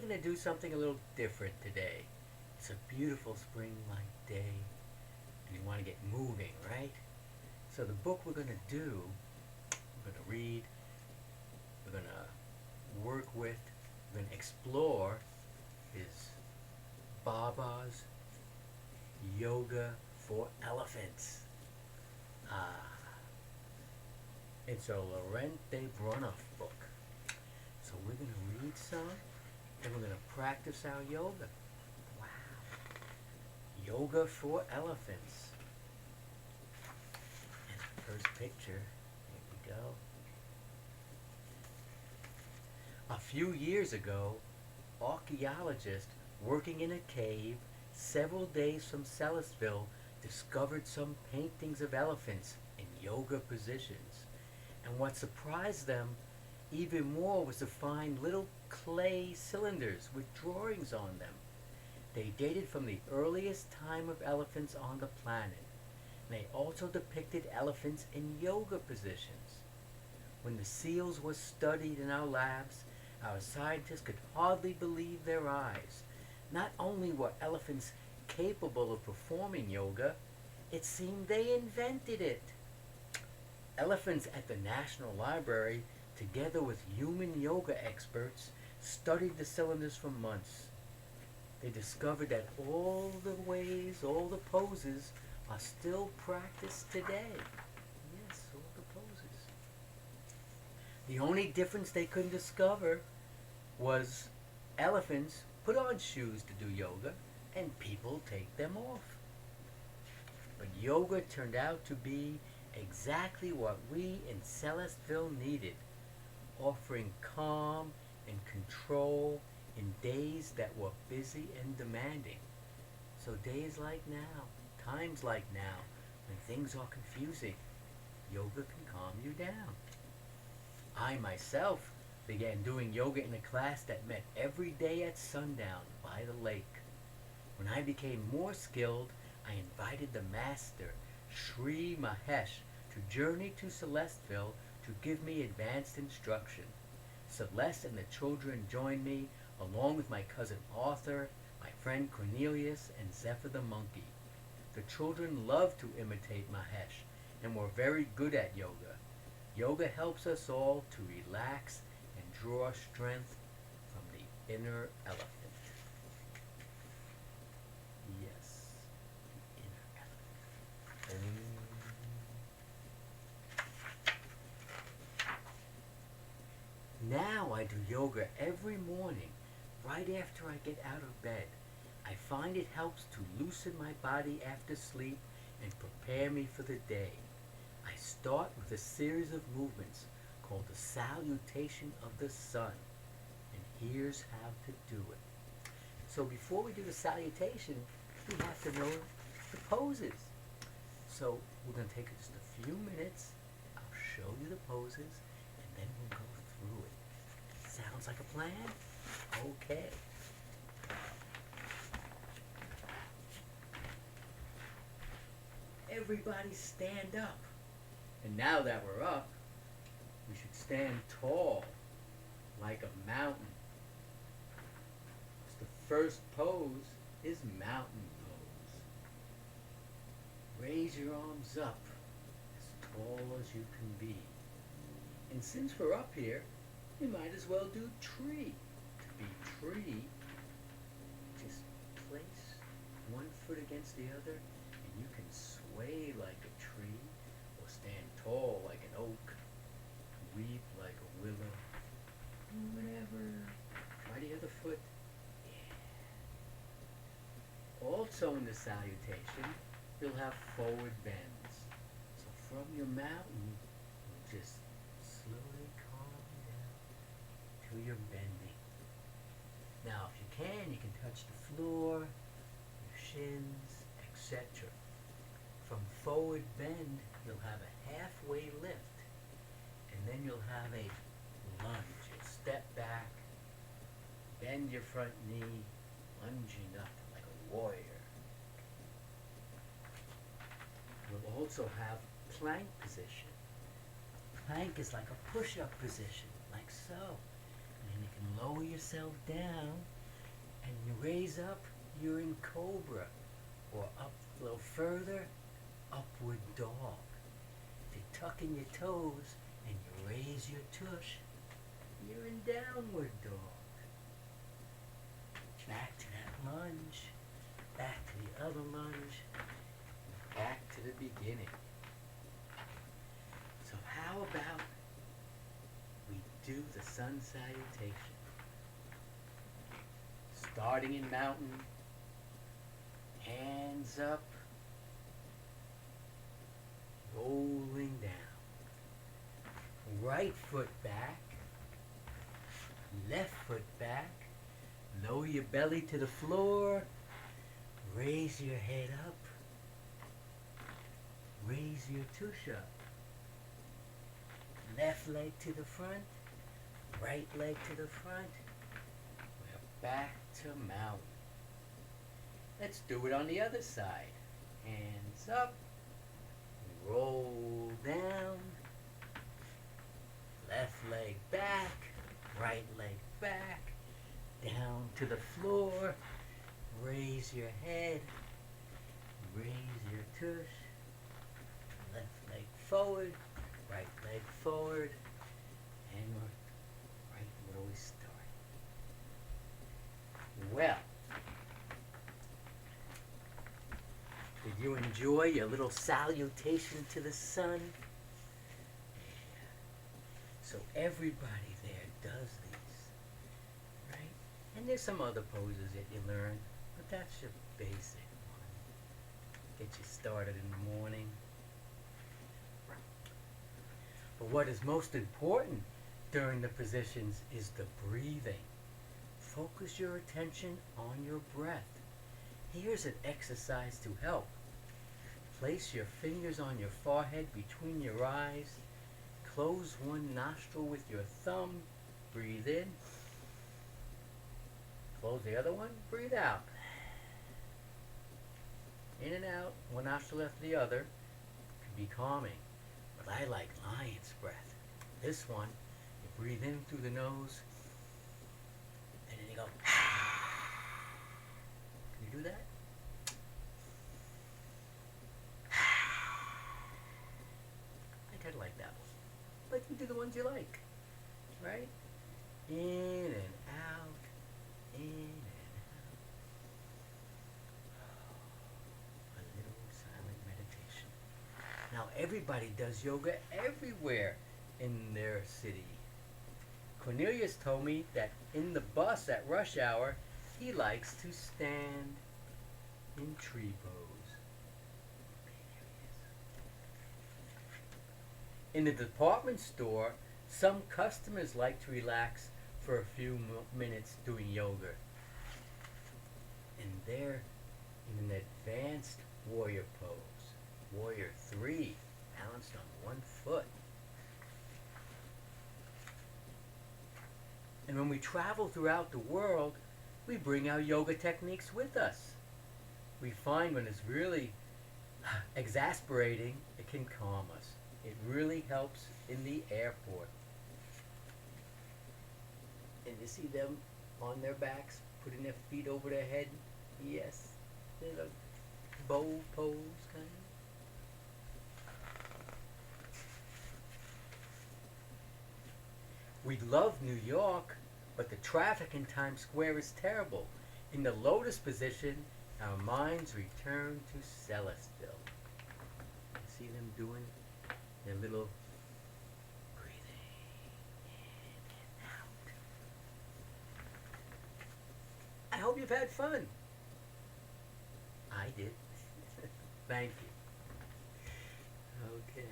going to do something a little different today. It's a beautiful spring-like day, and you want to get moving, right? So the book we're going to do, we're going to read, we're going to work with, we're going to explore is Babar's Yoga for Elephants. Ah, it's a Laurent de Brunoff book. So we're going to read some, and we're going to practice our yoga. Wow. Yoga for Elephants. And the first picture, here we go. A few years ago, archaeologists working in a cave several days from Sellersville discovered some paintings of elephants in yoga positions. And what surprised them even more was to find little clay cylinders with drawings on them. They dated from the earliest time of elephants on the planet. And they also depicted elephants in yoga positions. When the seals were studied in our labs, our scientists could hardly believe their eyes. Not only were elephants capable of performing yoga, it seemed they invented it. Elephants at the National Library, together with human yoga experts, studied the cylinders for months. They discovered that all the ways, all the poses are still practiced today. Yes, all the poses. The only difference they couldn't discover was elephants put on shoes to do yoga and people take them off. But yoga turned out to be exactly what we in Sellersville needed, offering calm and control in days that were busy and demanding. So days like now, times like now, when things are confusing, yoga can calm you down. I myself began doing yoga in a class that met every day at sundown by the lake. When I became more skilled, I invited the master, Sri Mahesh, to journey to Celestville to give me advanced instruction. Celeste and the children joined me, along with my cousin Arthur, my friend Cornelius, and Zephyr the monkey. The children loved to imitate Mahesh and were very good at yoga. Yoga helps us all to relax and draw strength from the inner elephant. Yes, the inner elephant. Now I do yoga every morning, right after I get out of bed. I find it helps to loosen my body after sleep and prepare me for the day. I start with a series of movements called the salutation of the sun. And here's how to do it. So before we do the salutation, we have to know the poses. So we're going to take just a few minutes. I'll show you the poses, and then we'll go through it. Sounds like a plan? Okay. Everybody stand up. And now that we're up, we should stand tall, like a mountain. The first pose is mountain pose. Raise your arms up as tall as you can be. And since we're up here, we might as well do tree. To be tree, just place one foot against the other and you can sway like a tree or stand tall like an oak, weep like a willow, whatever. Try the other foot. Also in the salutation, you'll have forward bends. So from your mountain, you'll just slowly calm down till you're bending. Now, if you can touch the floor, your shins, etc. From forward bend, you'll have a halfway lift. And then you'll have a lunge. You'll step back, bend your front knee, lunging up like a warrior. You'll also have plank position. Plank is like a push-up position, like so. And you can lower yourself down And you raise up, you're in cobra. Or up a little further, upward dog. If you tuck in your toes and you raise your tush, you're in downward dog. Back to that lunge, back to the other lunge, back to the beginning. So how about we do the sun salutation? Starting in mountain, hands up, rolling down. Right foot back, left foot back, lower your belly to the floor, raise your head up, raise your tush up. Left leg to the front, right leg to the front. We're back to mountain. Let's do it on the other side. Hands up, roll down, left leg back, right leg back, down to the floor, raise your head, raise your tush, left leg forward, right leg forward, and we're right where we start. Well, did you enjoy your little salutation to the sun? So everybody there does these, right? And there's some other poses that you learn, but that's your basic one. Get you started in the morning. But what is most important during the positions is the breathing. Focus your attention on your breath. Here's an exercise to help. Place your fingers on your forehead between your eyes. Close one nostril with your thumb. Breathe in. Close the other one. Breathe out. In and out, one nostril after the other. Can be calming. But I like lion's breath. This one, you breathe in through the nose, and then you go. Can you do that? I kind of like that one. But you do the ones you like, right? In and out, in and out. A little silent meditation. Now everybody does yoga everywhere in their city. Cornelius told me that in the bus at rush hour, he likes to stand in tree pose. In the department store, some customers like to relax for a few minutes doing yoga. And they're in an advanced warrior pose. Warrior 3, balanced on one foot. And when we travel throughout the world, we bring our yoga techniques with us. We find when it's really exasperating, it can calm us. It really helps in the airport. And you see them on their backs, putting their feet over their head. Yes, there's a bow pose kind of. We love New York, but the traffic in Times Square is terrible. In the lotus position, our minds return to Celestville. You see them doing their little breathing in and out. I hope you've had fun. I did. Thank you. Okay.